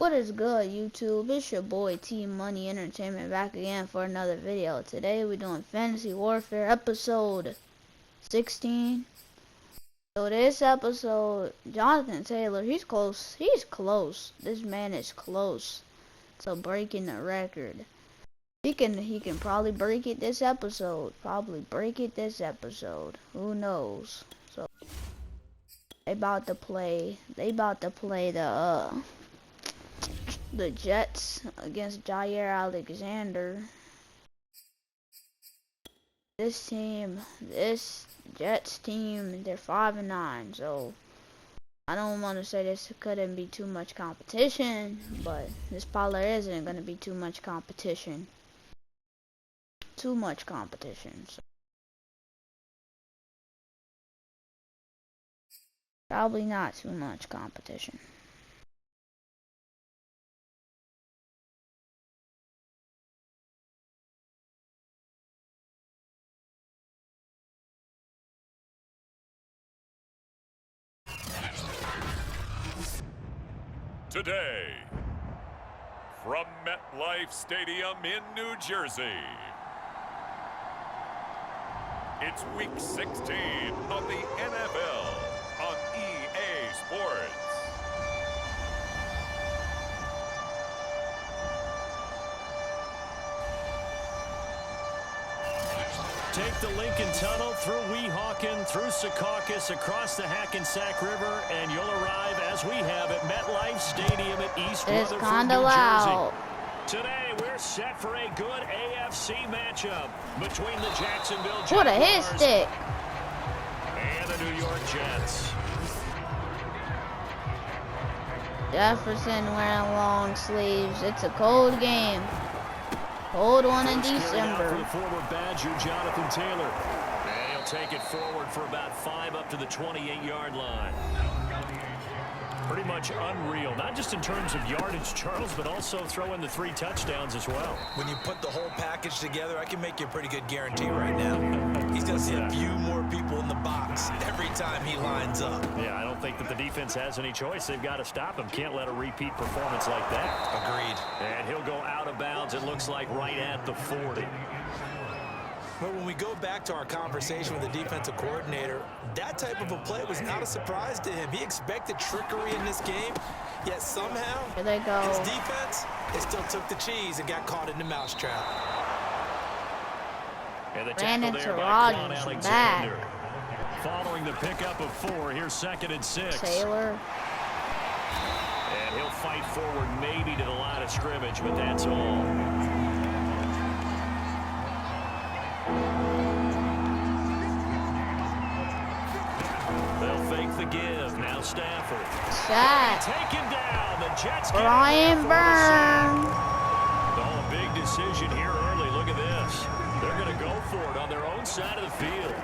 What is good, YouTube? It's your boy T Money Entertainment back again for another video. Today we're doing Fantasy Warfare episode 16. So this episode, Jonathan Taylor, he's close. He's close. This man is close to breaking the record. He can probably break it this episode. Who knows? So they about to play the Jets against Jair Alexander. This Jets team, they're 5-9, so I don't want to say this couldn't be too much competition, but this probably isn't going to be too much competition. So. Probably not too much competition. Today, from MetLife Stadium in New Jersey, it's Week 16 of the NFL on EA Sports. Take the Lincoln Tunnel through Weehawken, through Secaucus, across the Hackensack River, and you'll arrive, as we have, at MetLife Stadium at East Rutherford, New Jersey. Today, we're set for a good AFC matchup between the Jacksonville Jaguars What a hit stick! And the New York Jets. Jefferson wearing long sleeves. It's a cold game. Cold one in December. For the former Badger, Jonathan Taylor. And he'll take it forward for about 5 up to the 28-yard line. Pretty much unreal, not just in terms of yardage, Charles, but also throw in the 3 touchdowns as well. When you put the whole package together, I can make you a pretty good guarantee right now. He's going to see a few more people in the box every time he lines up. Yeah, I don't think that the defense has any choice. They've got to stop him. Can't let a repeat performance like that. Agreed. And he'll go out of bounds, it looks like, right at the 40. But when we go back to our conversation with the defensive coordinator, that type of a play was not a surprise to him. He expected trickery in this game, yet somehow, Here they go. his defense, it still took the cheese and got caught in the mousetrap. And the Ran tackle into there by Quan Rodgers' Alexander. Following the pickup of 4, here's 2nd and 6. Taylor. And he'll fight forward maybe to the line of scrimmage, but that's all. They'll fake the give. Now Stafford. Shot. Taken down. The Jets get Brian Burns. Oh, a big decision here early. Look at this. They're going to go for it on their own side of the field.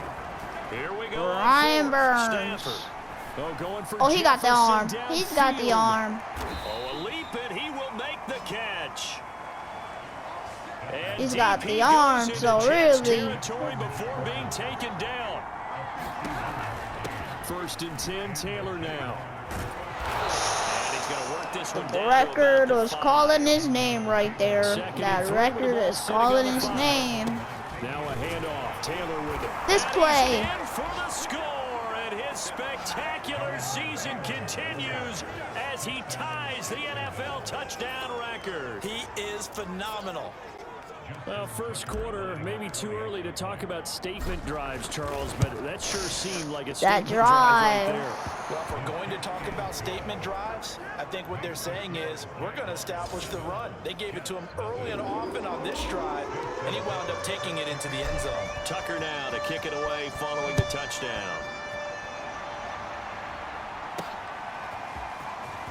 Here we go. Brian Burns. Stafford. Going for Oh, he got the arm. Jefferson He's got the downfield. arm. Oh, a leap and he will make the catch. And He's got DP the arm, goes so into Jets really. territory before being taken down. 1st and 10, Taylor now. And he's going to work this one The down record to about was the 5. calling his name right there. 2nd and That 3 record with the ball is sitting on calling the his 5. name. Now a handoff. Taylor with it. This And play. he's in for the score, and his spectacular season continues as he ties the NFL touchdown record. He is phenomenal. Well, first quarter, maybe too early to talk about statement drives, Charles, but that sure seemed like a statement drive right there. Well, if we're going to talk about statement drives, I think what they're saying is we're going to establish the run. They gave it to him early and often on this drive, and he wound up taking it into the end zone. Tucker now to kick it away following the touchdown.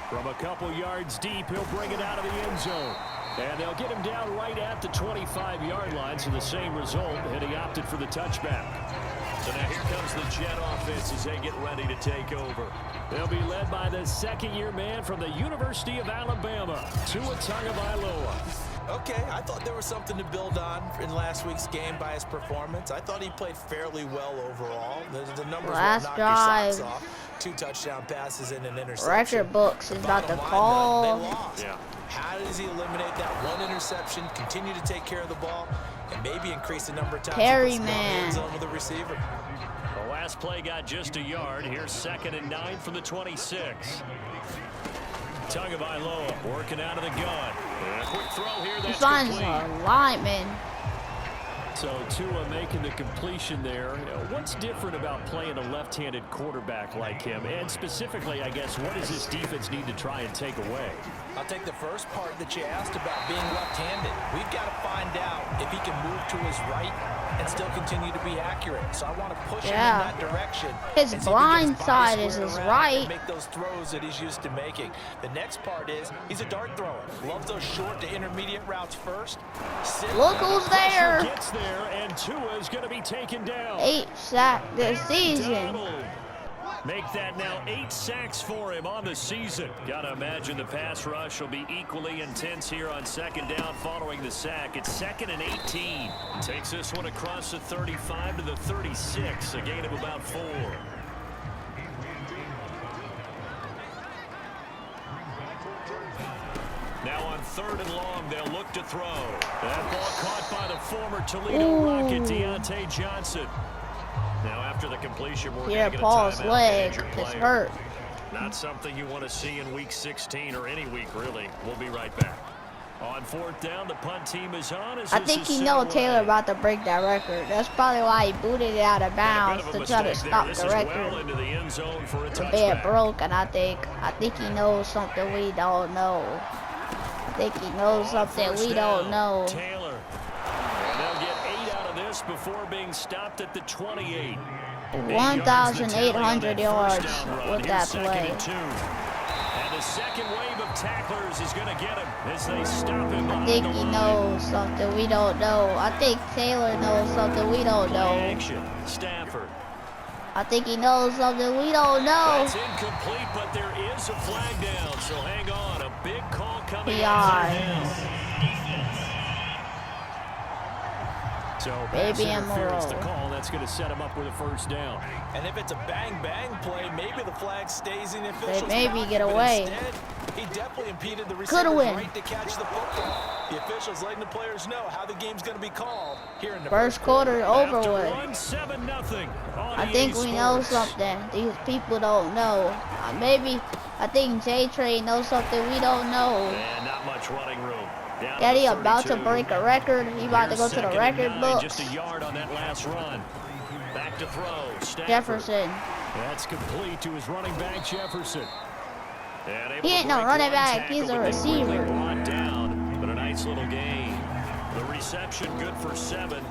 From a couple yards deep, he'll bring it out of the end zone. And they'll get him down right at the 25-yard line, so the same result, and he opted for the touchback. So now here comes the Jet offense as they get ready to take over. They'll be led by the second-year man from the University of Alabama, Tua Tagovailoa. Okay, I thought there was something to build on in last week's game by his performance. I thought he played fairly well overall. The numbers won't knock your socks off. 2 touchdown passes and an interception. Record books is about to Bottom line, call. they lost. Yeah. How does he eliminate that 1 interception, continue to take care of the ball, and maybe increase the number of times Perry, he puts the ball in the man. end zone with the receiver? The last play got just a yard. Here's 2nd and 9 from the 26. Tagovailoa working out of the gun. And a quick throw here. He That's finds complete. a lineman. So Tua making the completion there. What's different about playing a left-handed quarterback like him? And specifically, I guess, what does this defense need to try and take away? I'll take the first part that you asked about being left-handed. We've got to find out if he can move to his right and still continue to be accurate. So I want to push him in that direction. His and see if he blind gets side body is squared his around right. and make those throws that he's used to making. The next part is he's a dart thrower. Loves those short to intermediate routes first. Look who's there. Gets there, and Tua is going to be taken down. 8 sacks this season. Donald. Make that now 8 sacks for him on the season. Gotta imagine the pass rush will be equally intense here on 2nd down following the sack. It's 2nd and 18. Takes this one across the 35 to the 36, a gain of about 4. Now on 3rd and long, they'll look to throw. That ball caught by the former Toledo Rocket, Deontay Johnson. Now after the completion, we're Yeah, going to get a Paul's timeout. leg Injured is player. hurt. Not something you want to see in week 16 or any week, really. We'll be right back. On 4th down, the punt team is on. I think he knows Taylor about to break that record. That's probably why he booted it out of bounds to try to stop the record Well into the end zone for a from touchback. being broken. I think he knows something we don't know. I think he knows something we don't know. Taylor. And they'll get 8 out of this before being stopped at the 28. 1,800 yards with that Here's 2nd play. and 2. And the second wave of tacklers is going to get him as they stop him. I think he knows something we don't know. I think Taylor knows something we don't know. Action. Stafford. I think he knows something we don't know. That's incomplete, but there is a flag down, so hang on. A big call coming PR. on 3rd down. So pass Baby interference Emerald. to call. That's going to set him up with a 1st down. And if it's a bang-bang play, maybe the flag stays in the official's maybe pocket, get but away. Instead, he definitely impeded the receiver's win. right to catch the football. The officials letting the players know how the game's going to be called here in the First quarter over After with. one, 7-0 on I think EA we know Sports. something these people don't know. I think J-Trey knows something we don't know. And not much running room. Down Daddy to about to 32. break a record. He about to Here's go to the 2nd and record 9, books. Just a yard on that last run. Back to throw. Stafford. Jefferson. That's complete to his running back, Jefferson. And able He to ain't no break running one back, tackle, he's a but they quickly receiver. brought down, but a nice little gain. The reception good for 7.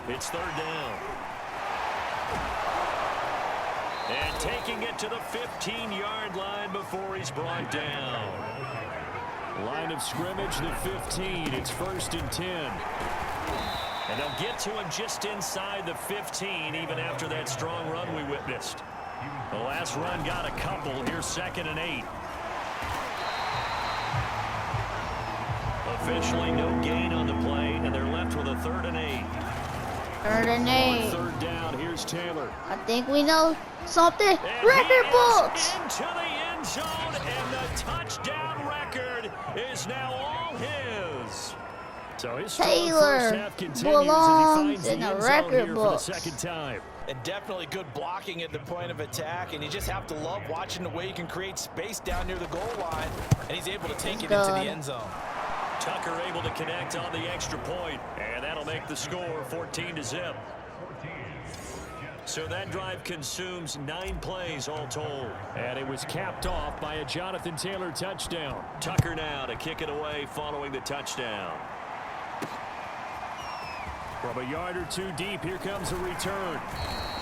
It's 3rd down. And taking it to the 15-yard line before he's brought down. Line of scrimmage, the 15. It's 1st and 10. And they'll get to him just inside the 15, even after that strong run we witnessed. The last run got a couple. Here's 2nd and 8. Officially no gain on the play, and they're left with a 3rd and 8. 3rd and 8. 3rd down. Here's Taylor. I think we know something. And Record he is books. into the end zone, and the touchdown record is now all his. So his strong Taylor first half continues belongs as he in finds the the end record zone here books. for the 2nd time. And definitely good blocking at the point of attack, and you just have to love watching the way he can create space down near the goal line, and he's able to take it into the end zone. Tucker able to connect on the extra point, and that'll make the score 14-0. So that drive consumes 9 plays all told. And it was capped off by a Jonathan Taylor touchdown. Tucker now to kick it away following the touchdown. From a yard or 2 deep, here comes a return.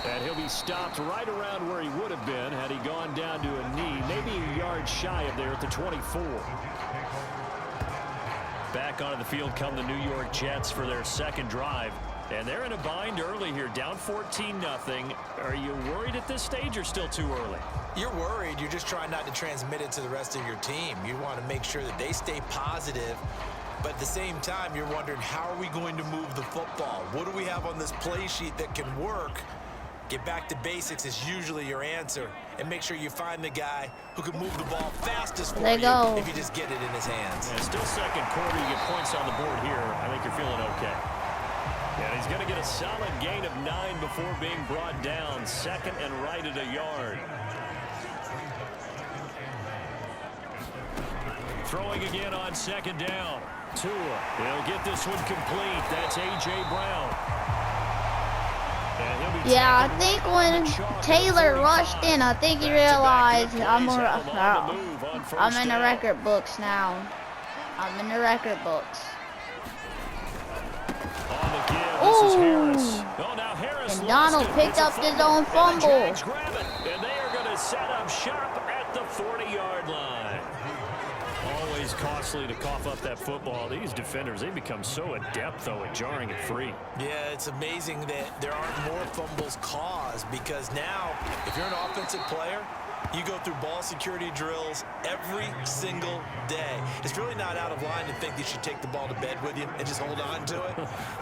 And he'll be stopped right around where he would have been had he gone down to a knee, maybe a yard shy of there at the 24. Back onto the field come the New York Jets for their 2nd drive. And they're in a bind early here, down 14-0. Are you worried at this stage or still too early? You're worried. You're just trying not to transmit it to the rest of your team. You want to make sure that they stay positive. But at the same time, you're wondering, how are we going to move the football? What do we have on this play sheet that can work? Get back to basics is usually your answer. And make sure you find the guy who can move the ball fastest for you if you just get it in his hands. And still second quarter, you get points on the board here. I think you're feeling okay. And he's going to get a solid gain of 9 before being brought down. Second and right at a yard. Throwing again on second down. Tua, he'll get this one complete. That's A.J. Brown. Yeah, I think when Taylor rushed in, I think he realized I'm in the record books now. I'm in the record books. Ooh! And Donald picked up his own fumble. And they are going to set up shop at the 40-yard line. Always costly to cough up that football. These defenders, they become so adept, though, at jarring it free. Yeah, it's amazing that there aren't more fumbles caused, because now, if you're an offensive player, you go through ball security drills every single day. It's really not out of line to think you should take the ball to bed with you and just hold on to it.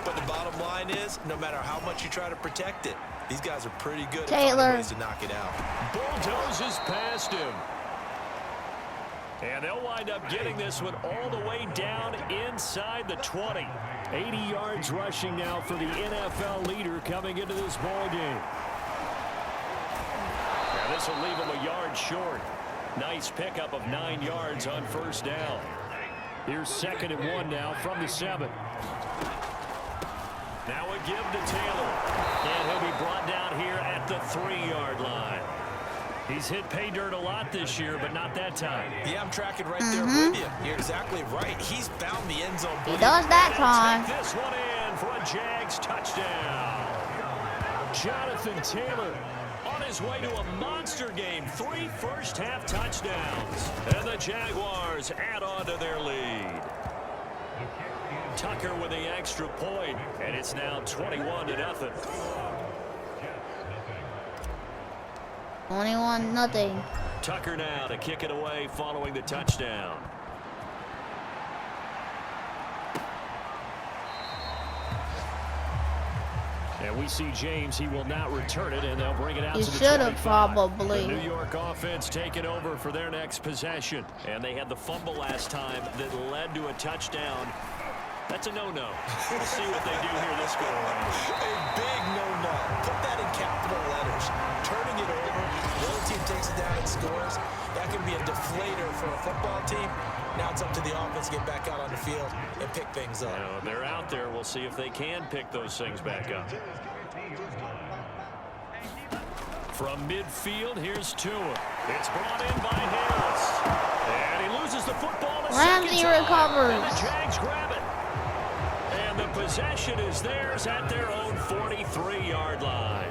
But the bottom line is, no matter how much you try to protect it, these guys are pretty good at finding ways to knock it out. Bulldozes past him. And they'll wind up getting this one all the way down inside the 20. 80 yards rushing now for the NFL leader coming into this ball game. Now this will leave him a yard short. Nice pickup of 9 yards on first down. Here's 2nd and 1 now from the 7. Now a give to Taylor. And he'll be brought down here at the 3-yard line. He's hit pay dirt a lot this year, but not that time. Yeah, I'm tracking right there with you. You're exactly right. He's found the end zone. He does that time. Take this one in for a Jags touchdown. Jonathan Taylor on his way to a monster game. 3 first-half touchdowns. And the Jaguars add on to their lead. Tucker with the extra point, and it's now 21-0. 21-0. Tucker now to kick it away following the touchdown. And we see James. He will not return it, and they'll bring it out to the 25. Should have probably. The New York offense taking over for their next possession. And they had the fumble last time that led to a touchdown. That's a no-no. We'll see what they do here this go around. A big no-no. Put that in capital letters. Turning it over, the other team takes it down and scores. That can be a deflator for a football team. Now it's up to the offense to get back out on the field and pick things up. They're out there. We'll see if they can pick those things back up. From midfield, here's Tua. It's brought in by Harris. And he loses the football. Ramsey recovers. And the Jags grab it. And the possession is theirs at their own 43-yard line.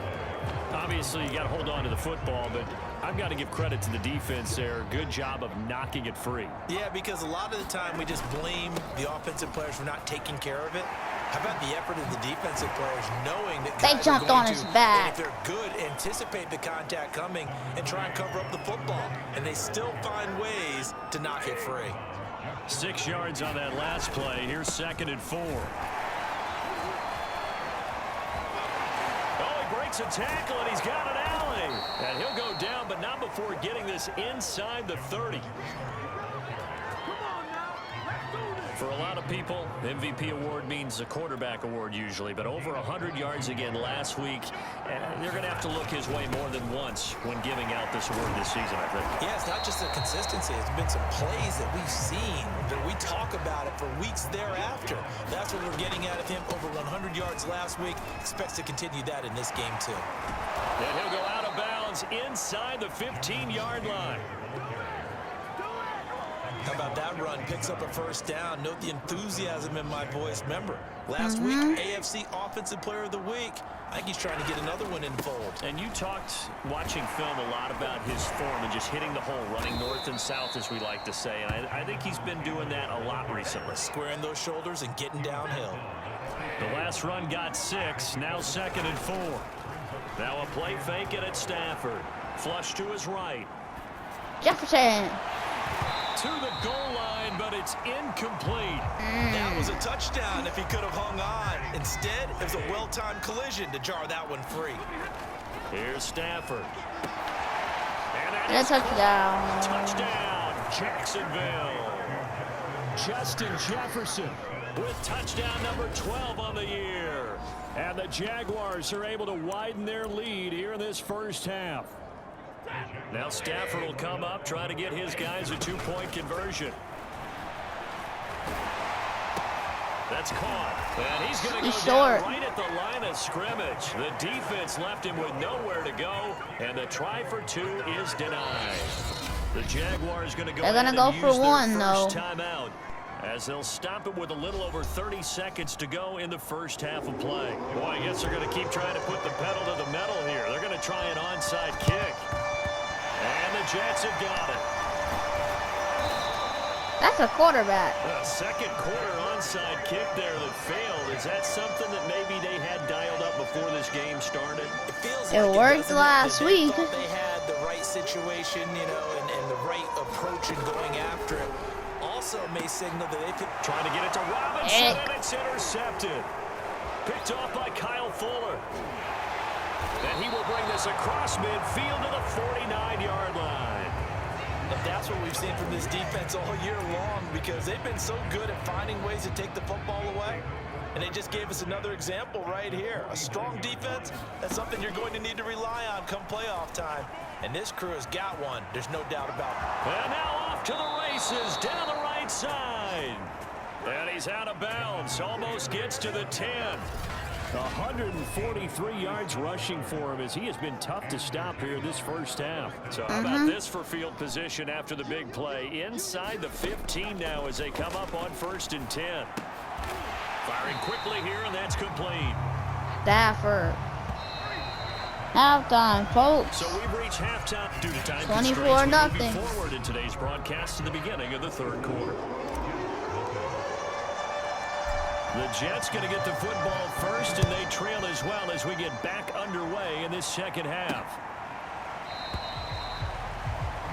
Obviously, you got to hold on to the football, but I've got to give credit to the defense there. Good job of knocking it free. Yeah, because a lot of the time we just blame the offensive players for not taking care of it. How about the effort of the defensive players knowing that they jumped on his back? If they're good, anticipate the contact coming and try and cover up the football. And they still find ways to knock it free. 6 yards on that last play. Here's 2nd and 4. Oh, he breaks a tackle, and he's got an alley. And he'll go down, but not before getting this inside the 30. For a lot of people, the MVP award means a quarterback award usually, but over 100 yards again last week. They're going to have to look his way more than once when giving out this award this season, I think. Yeah, it's not just the consistency. It's been some plays that we've seen that we talk about it for weeks thereafter. That's what we're getting out of him. Over 100 yards last week. Expects to continue that in this game, too. And he'll go out of bounds inside the 15-yard line. How about that run? Picks up a first down. Note the enthusiasm in my voice. Remember, last week, AFC Offensive Player of the Week. I think he's trying to get another one in fold. And you talked, watching film, a lot about his form and just hitting the hole, running north and south, as we like to say. And I think he's been doing that a lot recently. Squaring those shoulders and getting downhill. The last run got 6. Now 2nd and 4. Now a play fake it at Stafford. Flush to his right. Jefferson. To the goal line, but it's incomplete. That was a touchdown if he could have hung on. Instead, it was a well-timed collision to jar that one free. Here's Stafford. And a touchdown. Touchdown, Jacksonville. Justin Jefferson with touchdown number 12 on the year. And the Jaguars are able to widen their lead here in this first half. Now Stafford will come up, try to get his guys a two-point conversion. That's caught. And he's going to go down right at the line of scrimmage. The defense left him with nowhere to go, and the try for two is denied. The Jaguars going to go. They're going to go for one, though. Timeout, as they'll stop it with a little over 30 seconds to go in the first half of play. Boy, I guess they're going to keep trying to put the pedal to the metal here. They're going to try an onside kick. And the Jets have got it. That's a quarterback. A second quarter onside kick there that failed. Is that something that maybe they had dialed up before this game started? It feels it like worked last week. They had the right situation, you know, and the right approach in going after it. Also may signal that they could trying to get it to Robinson, and it's intercepted. Picked off by Kyle Fuller. And he will bring this across midfield to the 49-yard line. And that's what we've seen from this defense all year long, because they've been so good at finding ways to take the football away. And they just gave us another example right here. A strong defense, that's something you're going to need to rely on come playoff time. And this crew has got one. There's no doubt about it. And now off to the races down the right side. And he's out of bounds. Almost gets to the 10. 143 yards rushing for him, as he has been tough to stop here this first half. So how about this for field position after the big play? Inside the 15 now as they come up on 1st and 10. Firing quickly here, and that's complete. Stafford. Halftime, folks. So we've reached halftime due to time 24-0. Moving forward in today's broadcast to the beginning of the third quarter. The Jets going to get the football first, and they trail as well as we get back underway in this second half.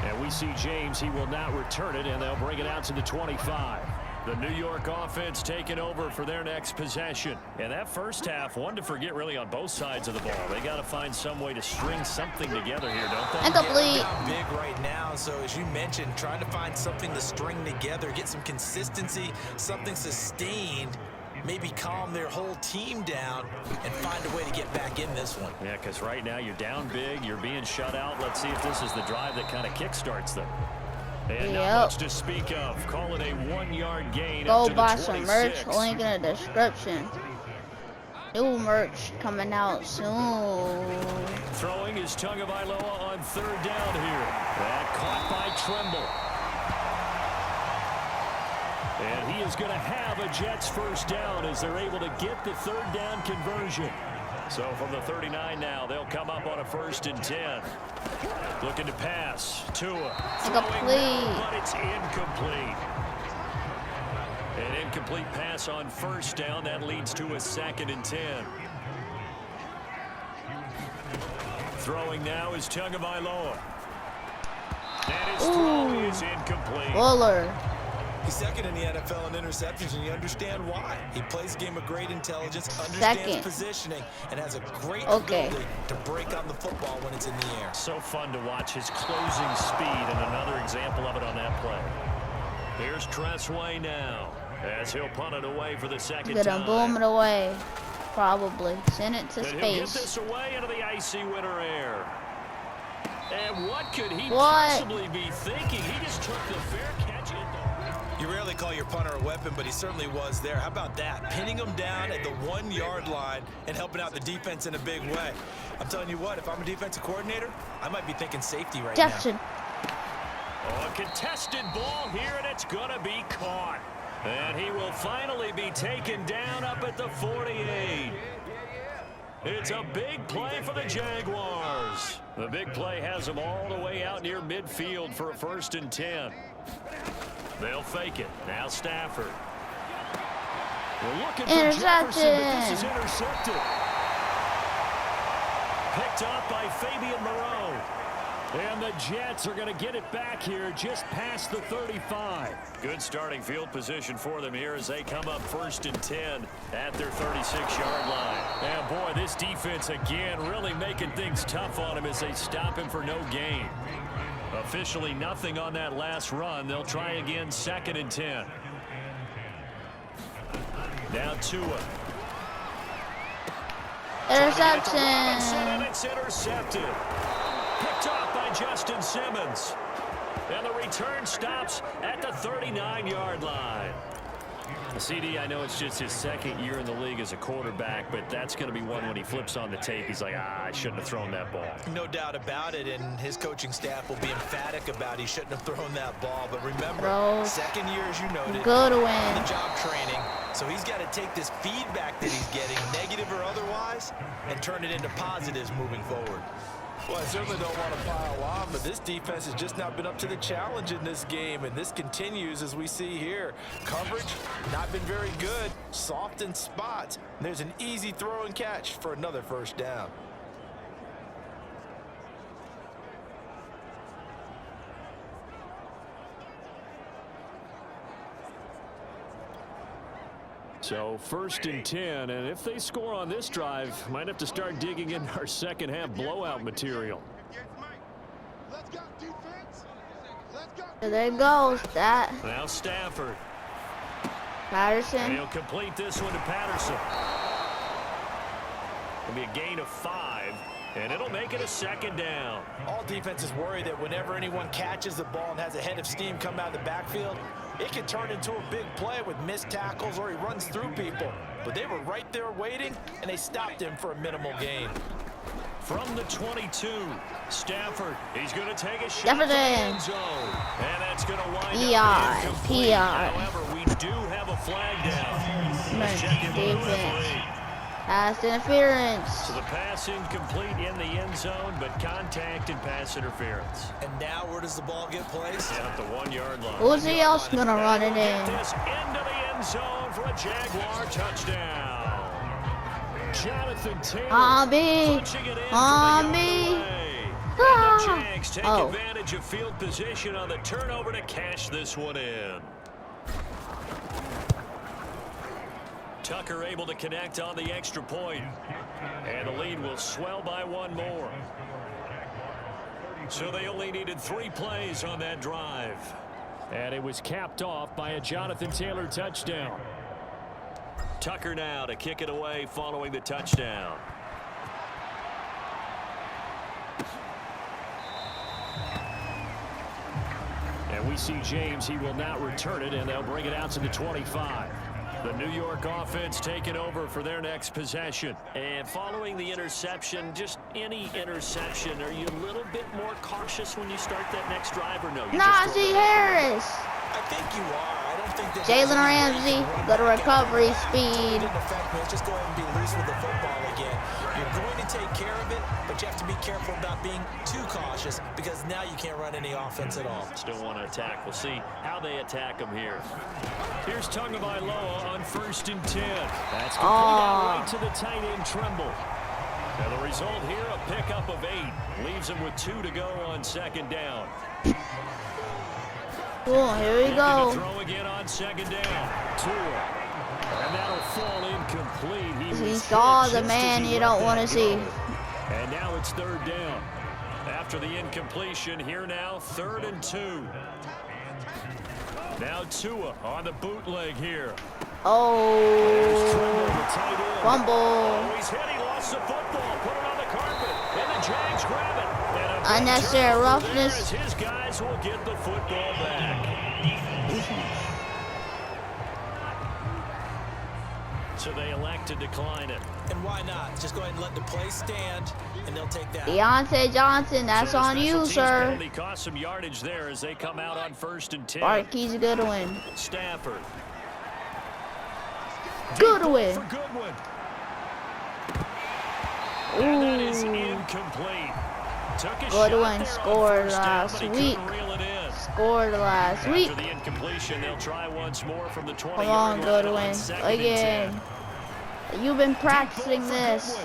And we see James. He will not return it, and they'll bring it out to the 25. The New York offense taking over for their next possession. And that first half, one to forget really on both sides of the ball. They got to find some way to string something together here, don't they? Incomplete. Down big right now, so as you mentioned, trying to find something to string together, get some consistency, something sustained, maybe calm their whole team down and find a way to get back in this one. Yeah, because right now you're down big, you're being shut out. Let's see if this is the drive that kind of kickstarts them. And not much to speak of. Call it a 1-yard gain. Go buy some merch. Link in the description. New merch coming out soon. Throwing is Tagovailoa on 3rd down here. That caught by Tremble. And he is going to have a Jets first down as they're able to get the 3rd down conversion. So from the 39 now, they'll come up on a 1st and 10. Looking to pass. Tua. Incomplete. But it's incomplete. An incomplete pass on 1st down. That leads to a 2nd and 10. Throwing now is Tagovailoa. And his throw is incomplete. Fuller. He's second in the NFL in interceptions, and you understand why. He plays a game of great intelligence, understands positioning, and has a great ability to break on the football when it's in the air. So fun to watch his closing speed, and another example of it on that play. Here's Tressway now, as he'll punt it away for the 2nd time. Gonna boom it away, probably. Send it to He'll get this away into the icy winter air. And what could he possibly be thinking? He just took the fair catch in the... You rarely call your punter a weapon, but he certainly was there. How about that? Pinning him down at the 1-yard line and helping out the defense in a big way. I'm telling you what, if I'm a defensive coordinator, I might be thinking safety right now. Oh, a contested ball here, and it's going to be caught. And he will finally be taken down up at the 48. It's a big play for the Jaguars. The big play has them all the way out near midfield for a 1st and 10. They'll fake it. Now Stafford. We're looking for Jefferson, but this is intercepted. Picked up by Fabian Moreau. And the Jets are going to get it back here just past the 35. Good starting field position for them here as they come up 1st and 10 at their 36-yard line. And boy, this defense again really making things tough on him as they stop him for no gain. Officially nothing on that last run. They'll try again 2nd and 10. Now Tua. Interception. And it's intercepted. Picked off by Justin Simmons. And the return stops at the 39-yard line. CD, I know it's just his 2nd year in the league as a quarterback, but that's going to be one when he flips on the tape. He's like, I shouldn't have thrown that ball. No doubt about it, and his coaching staff will be emphatic about he shouldn't have thrown that ball. But remember, 2nd year, as you noted, good win. The job training. So he's got to take this feedback that he's getting, negative or otherwise, and turn it into positives moving forward. Well, I certainly don't want to pile on, but this defense has just not been up to the challenge in this game, and this continues as we see here. Coverage, not been very good, soft in spots. And there's an easy throw and catch for another 1st down. So 1st and 10, and if they score on this drive, might have to start digging in our 2nd half blowout material. There goes that. Now Stafford. Patterson. And he'll complete this one to Patterson. It'll be a gain of 5, and it'll make it a 2nd down. All defenses worry that whenever anyone catches the ball and has a head of steam come out of the backfield, it can turn into a big play with missed tackles or he runs through people. But they were right there waiting, and they stopped him for a minimal gain. From the 22, Stafford. He's going to take a shot Stafford to the in. end zone. And that's going to wind PR. up incomplete. PR. However, we do have a flag down. Nice Check in with the defense. referee. Pass interference. So the pass incomplete in the end zone, but contact and pass interference. And now where does the ball get placed? Down at the 1-yard line. Who's else gonna run it Get in? this into the end zone for a Jaguar touchdown. Jonathan Taylor Hobby. punching it in Hobby. from the yard away. And Ah. the Jags take advantage of field position on the turnover to cash this one in. Tucker able to connect on the extra point. And the lead will swell by 1 more. So they only needed 3 plays on that drive. And it was capped off by a Jonathan Taylor touchdown. Tucker now to kick it away following the touchdown. And we see James. He will not return it, and they'll bring it out to the 25. The New York offense taking over for their next possession. And following the interception, just any interception, are you a little bit more cautious when you start that next drive or no? Najee Harris. I think you are. I don't think that Jalen Ramsey, good recovery speed. Didn't affect me. Let's just go ahead and be loose with the football again. You're going to take care of it, but you have to be careful about being too cautious because now you can't run any offense at all. Still want to attack. We'll see how they attack them here. Here's Tagovailoa on 1st and 10. That's complete out right to the tight end Tremble. Now the result here, a pickup of 8. Leaves him with 2 to go on 2nd down. Cool, here we go. Throw again on 2nd down. Tua. And that'll fall incomplete. He saw the man you don't want to see. And now it's 3rd down. After the incompletion, here now 3rd and 2. Now Tua on the bootleg here. Oh, fumble. Oh, he's hit. He lost the football. Put it on the carpet. And the Jags grab it. Unnecessary roughness. His guys will get the football back. So they elect to decline it. And why not? Just go ahead and let the play stand, and they'll take that. Deontay Johnson, that's So the on you, special teams sir. penalty cost some yardage there as they come out on 1st and 10. Barkey's Goodwin. Stafford. Goodwin. For Goodwin. And that is Ooh. incomplete. Took a Goodwin shot scored there on 1st down, last but he week. couldn't reel it in. Scored last week. After the incompletion, they'll try once more from the 20. Come on, Goodwin. Again. You've been practicing this.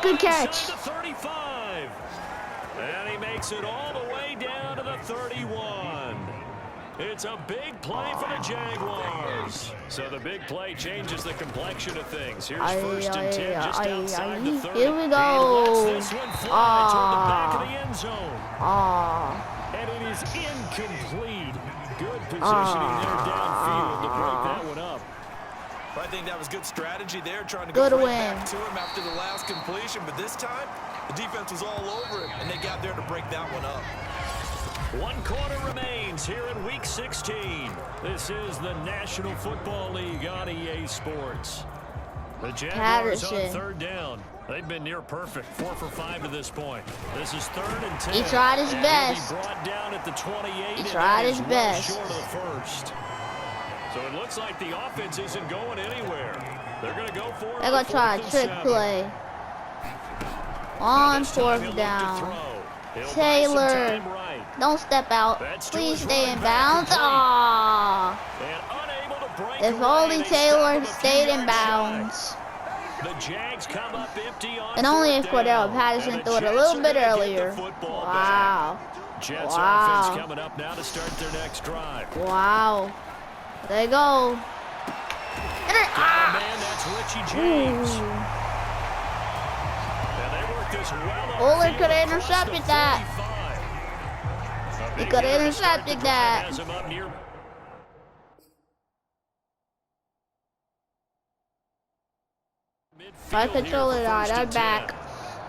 Good catch. And he makes it all the way down to the 31. It's a big play for the Jaguars. So the big play changes the complexion of things. Here's first and 10 just outside the 30. Here we go. He lets this one fly toward the back of the end zone. And it is incomplete. Good positioning there downfield to break that one up. I think that was good strategy there, trying to Good go right win. back to him after the last completion. But this time, the defense was all over it, and they got there to break that one up. 1 quarter remains here in Week 16. This is the National Football League on EA Sports. The Jaguars on Patterson. 3rd down. They've been near perfect, 4 for 5 to this point. This is 3rd and 10. He tried his And best. He'll be brought down at the 28. He tried his and best. Short of the first. So it looks like the offense isn't going anywhere. They're going to go for it. They're going to try a trick play. On 4th down. Taylor. Don't step out. Please stay in bounds. Aww. If only Taylor stayed in bounds. The Jags come up empty on And only if 4th down. Cordell Patterson And the threw it a Jets little are bit gonna get the earlier. football Wow. back. Jets Wow. offense coming up now to start their next drive. Wow. There you go. Man, that's Richie James. And they work this well Fuller upfield could have across intercepted the that. 45. A He big could have game to start the intercepted drive that. has him up near My midfield here controller for died. first I'm and back.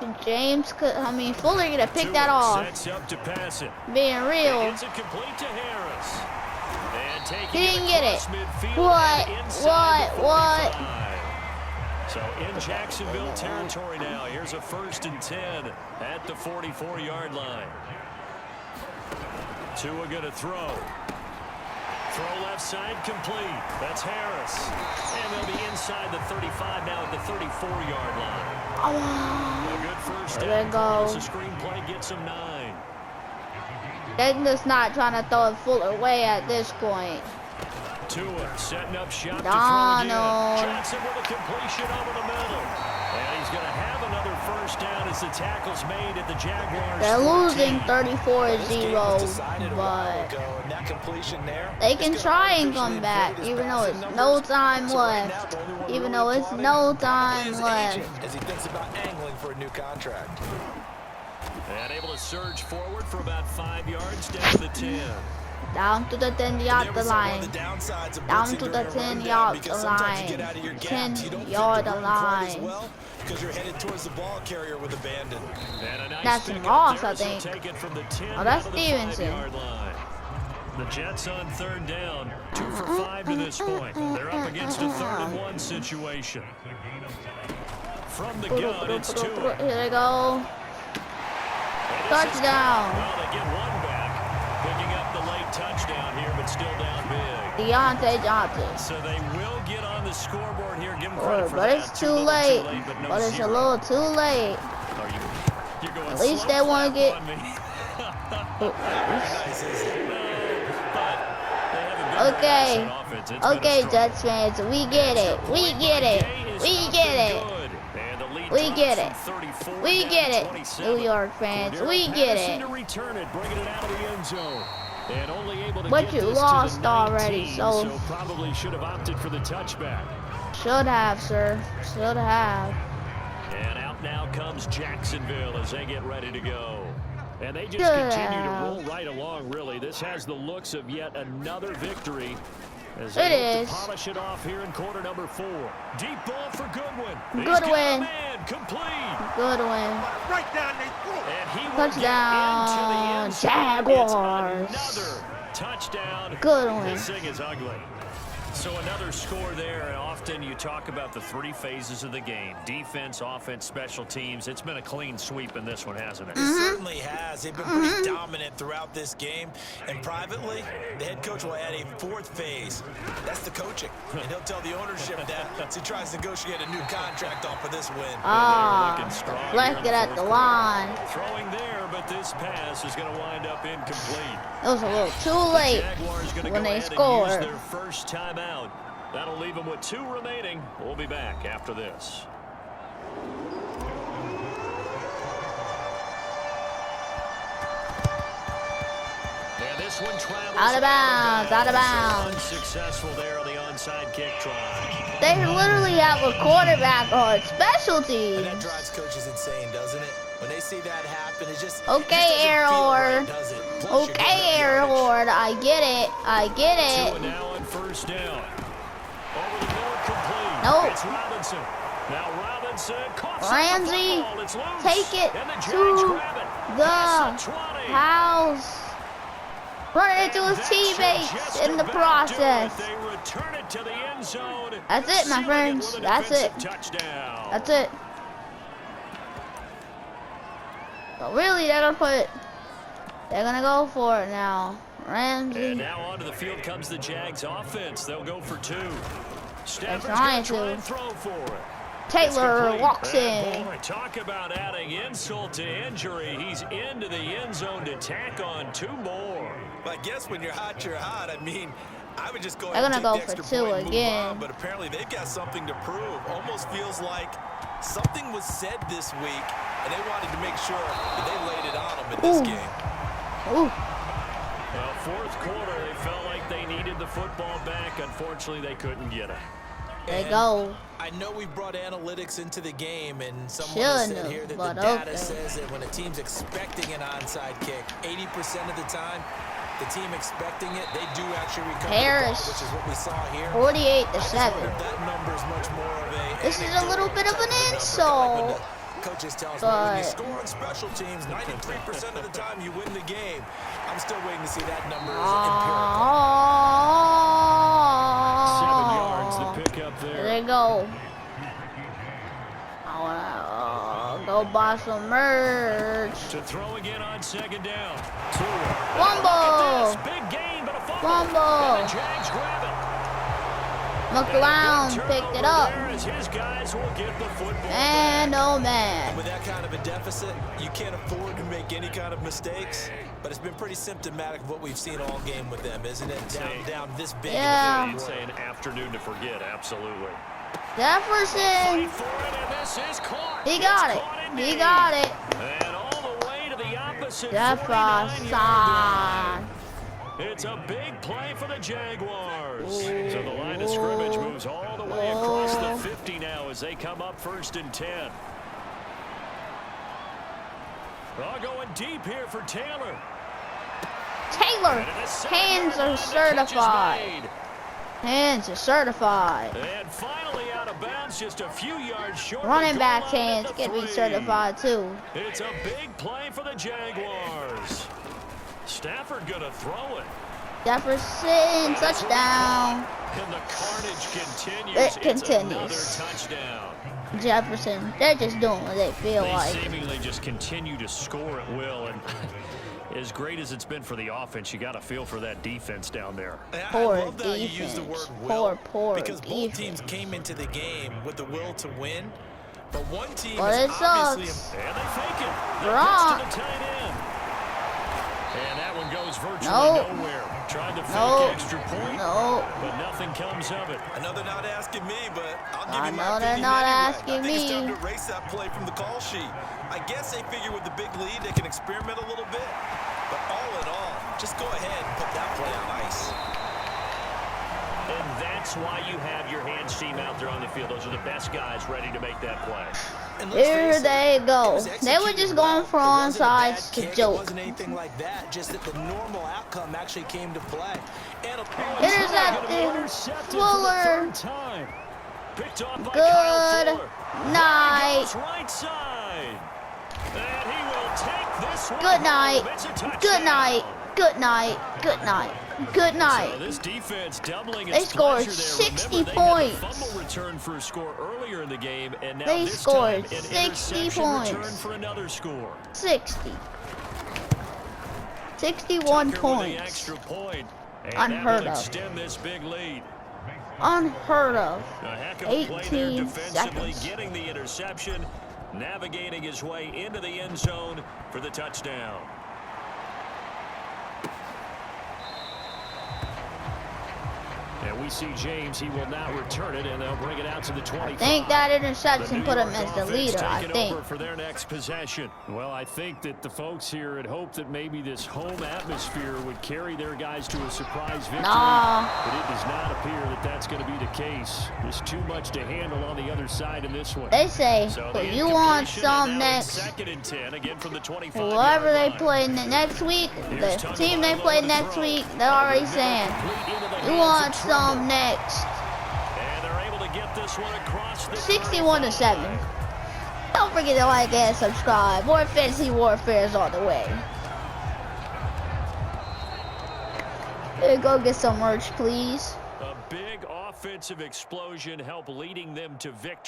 10. James could, Fuller could have picked that Tua off. sets up to pass it. Being real. It's a complete to Harris. And taking He didn't get it. across midfield What? and inside the What? 45. So in Jacksonville territory now. Here's a 1st and 10 at the 44-yard line. Tua gonna throw. Throw left side complete. That's Harris. And they'll be inside the 35 now at the 34-yard line. A good first There down. they go. The screenplay gets him 9. They're just not trying to throw it Fuller way at this point. Tua setting up shop to throw Donald. again. Johnson with a completion over the middle. And he's going to have another first down as the tackle's made at the Jaguars. They're 14. losing This game was 34-0, decided a while but ago, and that completion there, they it's can gonna try and artificially come back, inflate his even though passing it's no numbers. time So right now, left. the only one Even really though it's applauding no is time his left. agent as he thinks about angling for a new contract. And able to surge forward for about 5 yards down to the 10. Down to the 10-yard line. Down to the 10-yard line. 10-yard line. Because you're headed towards the ball carrier with abandon. And a nice That's pickup Moss, there I as he'll think. take it from the 10 Oh, that's down to the Stevenson. 5-yard line. The Jets on 3rd down. 2 for 5 to this point. They're up against a 3rd and 1 situation. From the gun, it's Tua. Here they go. Touchdown. Well, they get one back, picking up the late touchdown here, but still down big. Deontay Johnson. So they will get on the scoreboard here. Give them credit for But that. it's too late. But it's a little too late. You're going At least slow they want to clap get. on me. Nice, isn't it? Okay. Okay, Jets fans, we get it. We get it. We get it. We get it. We get it. New York fans, we get it. But you lost already, so probably should have opted for the touchback. should have, sir. Should have. And out now comes Jacksonville as they get ready to go. And they just Good. continue to roll right along, really. This has the looks of yet another victory as It they look is. to polish it off here in quarter number 4. Deep ball for Goodwin. He's Goodwin. got a man, complete. Good win. Right down their throat. And he will Touchdown, get into the end zone. Jaguars. It's another touchdown. Good one. This thing is ugly. So another score there, and often you talk about the 3 phases of the game. Defense, offense, special teams. It's been a clean sweep in this one, hasn't it? It certainly has. They've been pretty dominant throughout this game. And privately, the head coach will add a 4th phase. That's the coaching. And he'll tell the ownership that as he tries to negotiate a new contract off for this win. Deflected at the line. Throwing there, but this pass is going to wind up incomplete. It was a little too late Jaguars going to when go they ahead and use scored. their first timeout. That'll leave them with 2 remaining. We'll be back after this. This one travels Out of bounds, out of bounds. Unsuccessful there on the onside kick try. They literally have a quarterback on special And teams. that drives coaches insane, doesn't it? When they see that happen, it just Okay, Air Horde. Okay, Air Horde. I get it. I get Two it. and now on first down. Over the middle, complete. Nope. It's Robinson. Now Robinson caught Ramsey, the ball. It's loose. take it And the Jags to grab it. the Past the 20. house. Running into his That teammates should just in the about do process. it. They return it to the end zone. That's it, my Sealing friends. with a That's it. defensive touchdown. That's it. But really, they're gonna go for it now. And Ramsey. now onto the field comes the Jags offense. They'll go for two. Stafford's trying gonna try to. and throw for it. Taylor Complete. walks And in. boy, talk about adding insult to injury. He's into the end zone to tack on two more. I guess when you're hot, you're hot. I mean, I would just go They're ahead and gonna take go the for extra two point and move again. on, but apparently they've got something to prove. Almost feels like something was said this week, and they wanted to make sure that they laid it on them in this Ooh. game. Ooh. Well, fourth quarter, they felt like they needed the football back. Unfortunately, they couldn't get it. They And go. I know we've brought analytics into the game, and someone has said Shouldn't here have, that but the data okay. says that when a team's expecting an onside kick, 80% of the time, the team expecting it, they do actually recover Harris. the ball, which is what we saw here. 48 I to just wonder 7. if that number is much more of a This is a anecdotal little bit of type an number, insult. like when the coaches tell us, well, when you But- score on special teams, 93% of the time you win the game. I'm still waiting to see that number as empirical. 7 yards, the Oh. pickup There there. they go. I wanna go buy some merch. To throw again on second down. Fumble. This big gain, but a fumble. Fumble. And the Jags grab it. McClown Good picked it turnover up. there as his guys will get the football And back. oh man. With that kind of a deficit, you can't afford to make any kind of mistakes. But it's been pretty symptomatic of what we've seen all game with them, isn't it? Down this big. Yeah. You'd say an afternoon to forget, absolutely. Jefferson. Fight for it, and this is caught. He got It's it. caught He indeed. got it. And all the way to the opposite Jefferson. 49-yard line. It's a big play for the Jaguars. So the line of scrimmage moves all the way across the 50 now as they come up 1st and 10. All going deep here for Taylor. Taylor. Hands are certified. Hands are certified. And finally out of bounds, just a few yards short. of Running the back goal line hands at the can be 3. certified too. It's a big play for the Jaguars. Stafford gonna throw it. Jefferson, touchdown. And the carnage continues. It It's another continues. touchdown. Jefferson, they're just doing what they feel They like. seemingly just continue to score at will, and as great as it's been for the offense, you got to feel for that defense down there. Poor I love that you use the defense. word will, Poor because both defense. teams came into the game with the will to win, but one team But is it obviously sucks. And they fake it. They Gronk. pitch to the tight end. And that one goes virtually Nope. nowhere. Tried to fake Nope. extra point, No. but nothing comes of it. I know they're not asking me, but I'll give I you my know they're opinion not anyway. asking I think it's me. time to erase that play from the call sheet. I guess they figure with the big lead they can experiment a little bit, but all in all, just go ahead and put that play on ice. And that's why you have your hands team out there on the field. Those are the best guys ready to make that play. And let's Here face it, they it go. was They were executed just well. going for It wasn't a bad onsides to kick. It joke. wasn't anything like that, just that the normal outcome actually came to play. And Intercepted. Intercepted for the Fuller. 3rd time. Picked off by Good Kyle Fuller. night. He goes right side. And he will take this one Good night. home. It's a touchdown. Good night. Good night. Good night. Good So night. this defense doubling They its scored pleasure there. 60 Remember, they had points. the fumble return for a score earlier in the game, and now They this scored time an 60 interception points. return for another score. 60. 61 Tucker with the points. extra point, and Unheard that will of. extend this big lead. Unheard of. A heck of a play there 18 defensively, seconds. getting the interception, navigating his way into the end zone for the touchdown. And we we see James. He will now return it, and they'll bring it out to the 25. I think that interception put him as the leader, I think. Over for their next possession. Well, I think that the folks here had hoped that maybe this home atmosphere would carry their guys to a surprise victory. No. But it does not appear that that's going to be the case. There's too much to handle on the other side in this one. They say, So if you want some next, 2nd and 10, again from the 25. whoever they play next week, the team they play next week, they're already saying, you want some next. And they're able to get this one across the 61-7. Don't forget to like and subscribe. More Fantasy Warfare is on the way. Go get some merch, please. A big offensive explosion helped leading them to victory.